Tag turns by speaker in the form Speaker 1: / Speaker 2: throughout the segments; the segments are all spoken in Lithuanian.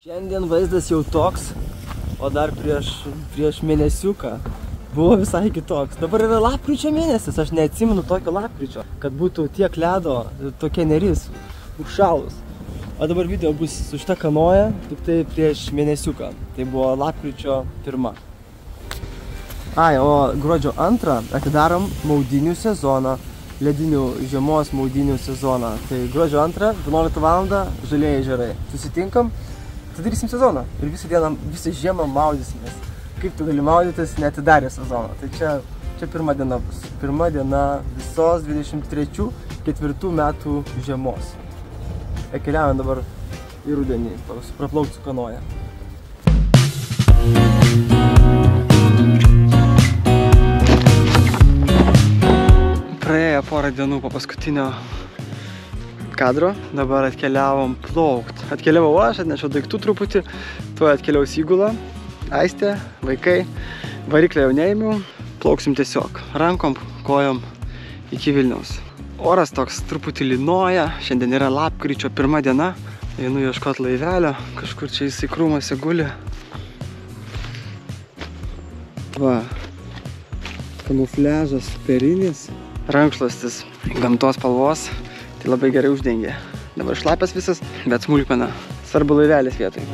Speaker 1: Šiandien vaizdas jau toks, o dar prieš mėnesiuką buvo visai kitoks. Dabar yra lapkričio mėnesis, aš neatsimenu tokio lapkričio, kad būtų tiek ledo, tokia neris, užšalus. O dabar video bus su šita kanoja, tik tai prieš mėnesiuką. Tai buvo lapkričio 1. Ai, o gruodžio 2 atidarom maudynių sezoną, ledinių žiemos maudynių sezoną. Tai gruodžio 2, 11 val. Žalieji ežerai. Susitinkam, atidarysim sezoną ir visą žiemą maudysimės. Kaip tu gali maudytis, neatidarė sezoną. Tai čia pirma diena bus. Pirma diena visos 23-4 metų žiemos. Keliaujam dabar į rudenį, praplaukti su kanoja. Praėjo porą dienų po paskutinio kadro, dabar atkeliavom plaukt. Atkeliavau aš, atnešiau daiktų truputį, tuo atkeliaus įgula, Aistė, vaikai, variklę jau neėmiau, plauksim tiesiog rankom, kojom iki Vilniaus. Oras toks truputį lynoja, šiandien yra lapkričio 1 diena, einu ieškot laivelio, kažkur čia jisai krūmuose guli. Va, kamufliažas superinis, rankšluostis gamtos spalvos, tai labai gerai uždengia. Dabar šlapias visas, bet smulkmena, svarbu laivelės vietoj.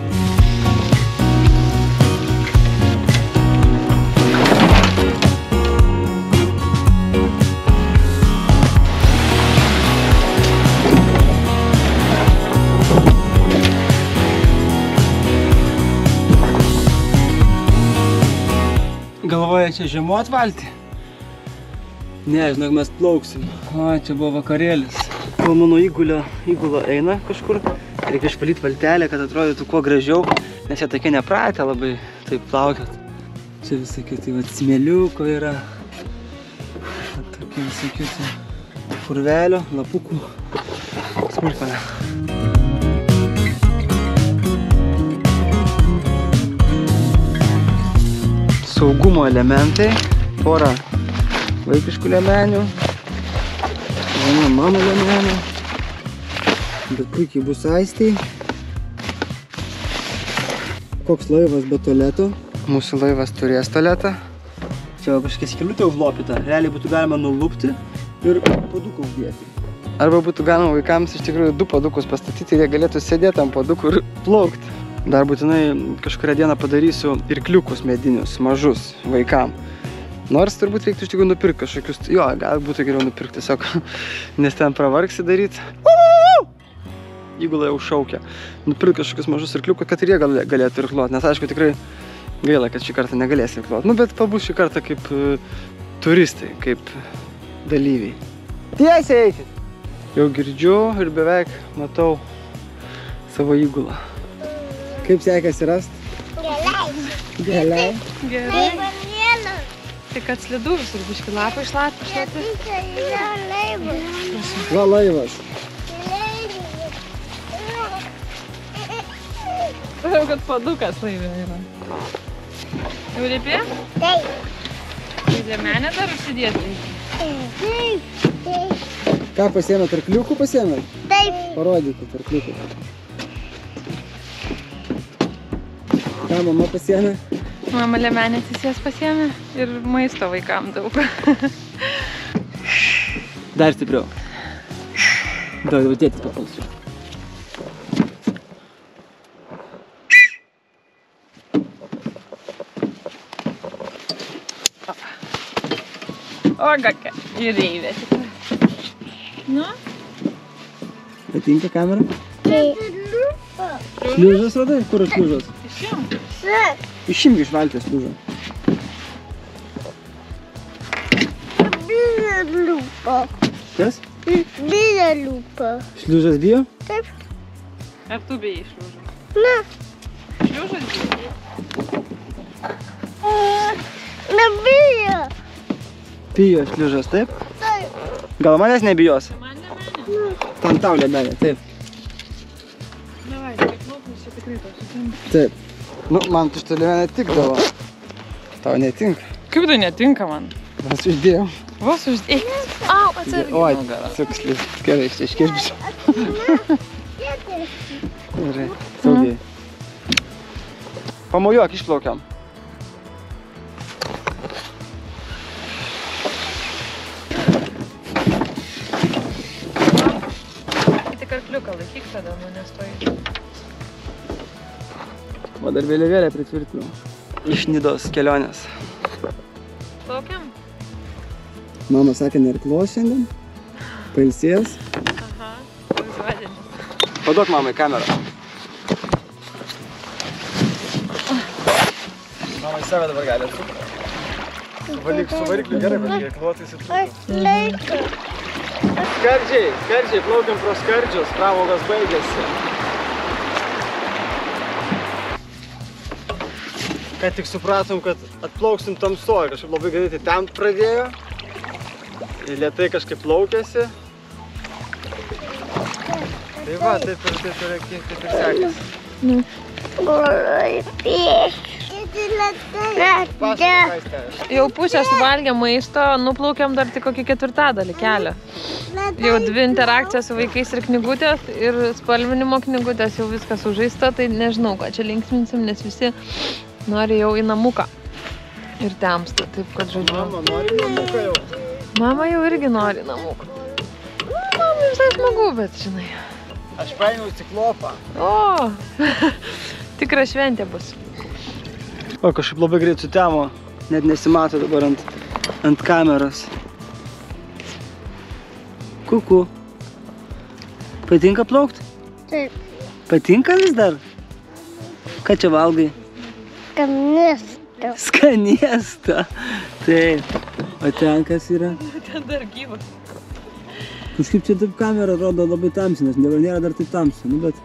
Speaker 1: Galvoja čia žiemot valtį? Ne, žinok, mes plauksim. O, čia buvo vakarėlis. Kol mano įgula eina kažkur, reikia išvalyti valtelę, kad atrodytų kuo gražiau, nes jie tokie nepratę labai taip plaukiot. Čia visokių tai smėliuko yra. Tokie visokių tai purvelio, lapukų, smulkmena. Saugumo elementai, pora vaikiškų liemenių, viena mano liemenių, bet puikiai bus Aistei. Koks laivas be tualeto? Mūsų laivas turės tualetą. Čia kažkokia skylutė užlopyta, realiai būtų galima nulupti ir paduką uždėti. Arba būtų galima vaikams iš tikrųjų 2 padukus pastatyti ir jie galėtų sėdėti ant padukų ir plaukti. Dar būtinai kažkurią dieną padarysiu irkliukus medinius, mažus vaikam. Nors turbūt reiktų iš tikrųjų nupirkti kažkokius, jo, gal būtų geriau nupirkti tiesiog, nes ten pravargsi daryti. Įgula jau šaukia. Nupirkti kažkokius mažus irkliukus, kad ir jie galėtų irkluoti, nes aišku tikrai gaila, kad šį kartą negalės irkluoti. Nu, bet pabus šį kartą kaip turistai, kaip dalyviai. Tiesiai eisit! Jau girdžiu ir beveik matau savo įgulą. Kaip sekasi rast? Gerai.
Speaker 2: Gerai. Tik kad slidu visur, biški lapai šlapi.
Speaker 1: Va laivas.
Speaker 2: Jau kad padukas laivė yra. Jau lipi?
Speaker 3: Taip.
Speaker 2: Tai liemenę dar užsidėti?
Speaker 3: Taip.
Speaker 1: Ką pasiėmėt, arkliukų pasiėmėt?
Speaker 3: Taip.
Speaker 1: Parodykit arkliukų. Ką mama pasiėmė?
Speaker 2: Mama liemenę atsisės pasiėmė ir maisto vaikam daug.
Speaker 1: Dar stipriau. Daug tėtis papalsiu.
Speaker 2: O, kokia jūreivė tikrai. Nu?
Speaker 1: Patinka kamera?
Speaker 3: Taip.
Speaker 1: Šliužas radai? Kur šliužas?
Speaker 2: Išjung.
Speaker 1: Išimk iš valties šliužą.
Speaker 3: Bijo liupa.
Speaker 1: Kas?
Speaker 3: Bijo liupa.
Speaker 1: Šliužas bijo?
Speaker 3: Taip.
Speaker 2: Ar tu bijai šliužą?
Speaker 3: Na.
Speaker 2: Šliužas bijo?
Speaker 3: Nebijo.
Speaker 1: Bijo šliužas, taip?
Speaker 3: Taip.
Speaker 1: Gal manęs nebijos?
Speaker 2: Man liemenė?
Speaker 1: Tam tau liemenė, taip.
Speaker 2: Davai, tik plauknis čia tikrai tau sutinka.
Speaker 1: Taip. Nu, man tu šitą liemenę tikdavo. Tau netinka.
Speaker 2: Kaip tai netinka man?
Speaker 1: Vos uždėjau.
Speaker 2: Vos uždėjau. Au, atsargiai.
Speaker 1: Oi, sukslis. Gerai, čia iškirbsiu. Gerai, saugiai. Pamojuok, išplaukiam.
Speaker 2: Tik arkliuką laikyk tada, nestoji.
Speaker 1: O dar vėliavėlę pritvirtinau. Iš Nidos kelionės.
Speaker 2: Plaukiam?
Speaker 1: Mama sakė, nerklos šiandien. Pailsės.
Speaker 2: Aha, toks vadinis.
Speaker 1: Paduok mamai kamerą. Mama į save dabar gali atsukti. Su varikliu gerai, bet irkluotais atsukti.
Speaker 3: Laiką.
Speaker 1: Skardžiai, plaukiam pro skardžius, pramogos baigėsi. Kai tik supratom, kad atplauksim tamsoj, kažkaip labai greitai temt pradėjo. Ir lėtai kažkaip plaukėsi. Tai va, taip ir sekėsi.
Speaker 2: Jau pusę suvalgė maisto, nuplaukėm dar tik kokį 4/4 kelio. Jau 2 interakcijos su vaikais ir knygutės, ir spalvinimo knygutės, jau viskas sužaista, tai nežinau, ką čia linksminsim, nes visi nori jau į namuką. Ir temsta, taip kad žodžiu.
Speaker 1: Mama nori namuką jau.
Speaker 2: Mama jau irgi nori namuką. Mama visai smagu, bet žinai.
Speaker 1: Aš paėmiau ciklopą.
Speaker 2: O, tikra šventė bus.
Speaker 1: O, kažkaip labai greit sutemo, net nesimato dabar ant kameros. Kuku. Patinka plaukt?
Speaker 3: Taip.
Speaker 1: Patinka vis dar? Ką čia valgai?
Speaker 3: Skanėstą.
Speaker 1: Skanėstą. Taip. O ten kas yra?
Speaker 2: Ten dar gyvas.
Speaker 1: Kažkaip čia taip kamera rodo labai tamsi, nes nėra dar taip tamsi, nu bet...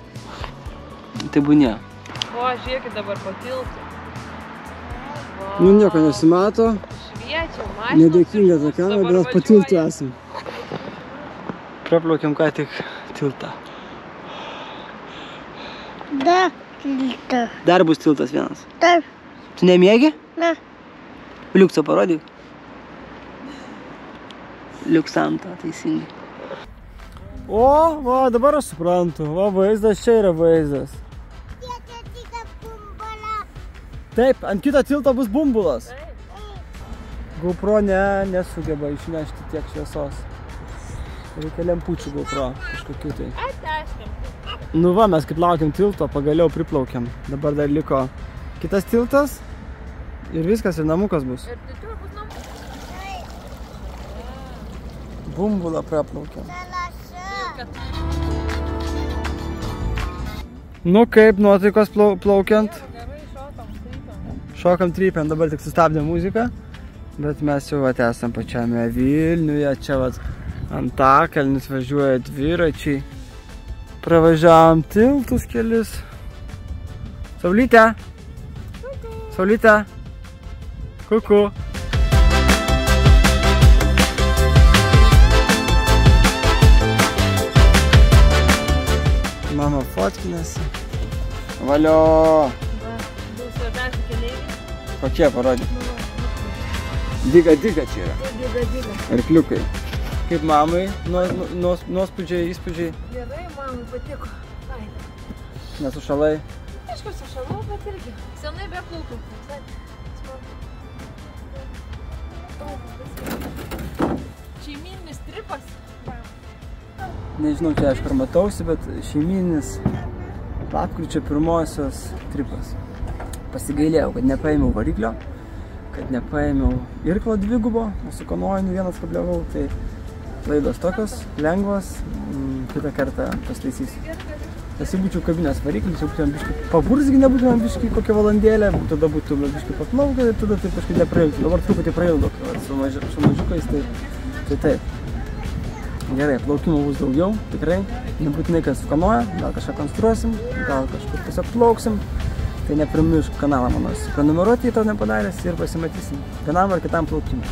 Speaker 1: Tai būnė.
Speaker 2: O, žiūrėkit dabar po tiltu.
Speaker 1: Nu nieko nesimato.
Speaker 2: Šviečia, mašinos.
Speaker 1: Nedėkinga ta kamera, bet po tiltu esam. Praplaukiam ką tik tiltą.
Speaker 3: Da, tiltą.
Speaker 1: Dar bus tiltas vienas.
Speaker 3: Taip.
Speaker 1: Tu nemėgi?
Speaker 3: Ne.
Speaker 1: Liuksą parodyk. Liuksantą, teisingai. O, va, dabar aš suprantu. Va, vaizdas, čia yra vaizdas. Taip, ant kito tilto bus bumbulas. GoPro nesugeba išnešti tiek šviesos. Reikia lempučių GoPro, kažkokių tai. Nu va, mes kaip laukiam tilto, pagaliau priplaukiam. Dabar dar liko kitas tiltas ir viskas, ir namukas bus. Bumbulą praplaukiam. Nu kaip nuotaikos plaukiant? Šokam trypiam, dabar tik sustabdėm muziką, bet mes jau esam pačiame Vilniuje, čia Antakalnis važiuoja dviračiai, pravažiavom tiltus kelis. Saulyte! Saulyte! Kuku! Mama fotkinasi. Valio! Kokie parodė? Diga čia yra. Diga. Arkliukai. Kaip mamai nuospūdžiai, įspūdžiai?
Speaker 2: Gerai, mamai patiko.
Speaker 1: Nesušalai?
Speaker 2: Aišku, sušalau, bet irgi. Senai be plaukių. Šeimyninis tripas.
Speaker 1: Nežinau, čia aš kur matausi, bet šeimyninis lapkričio 1-osios tripas. Pasigailėjau, kad nepaėmiau variklio, kad nepaėmiau irklo dvigubo, o su kanojiniu 1,5, tai laidos tokios, lengvos, kitą kartą pastaisysiu. Jei būčiau kabinės variklis, jau būtumėm biškai paburzgi, nebūtumėm biškai kokią valandėlę, tada būtumėm biškai paplaukę ir tada taip kažkaip neprailgtų. Dabar truputį prailgo, su mažiukais, tai taip. Gerai, plaukimo bus daugiau, tikrai, nebūtinai kas su kanoja, gal kažką konstruosim, gal kažkur tiesiog plauksim. Tai neprimiršk kanalą mano prenumeruoti, jei to nepadaręs, ir pasimatysim vienam ar kitam plaukimui.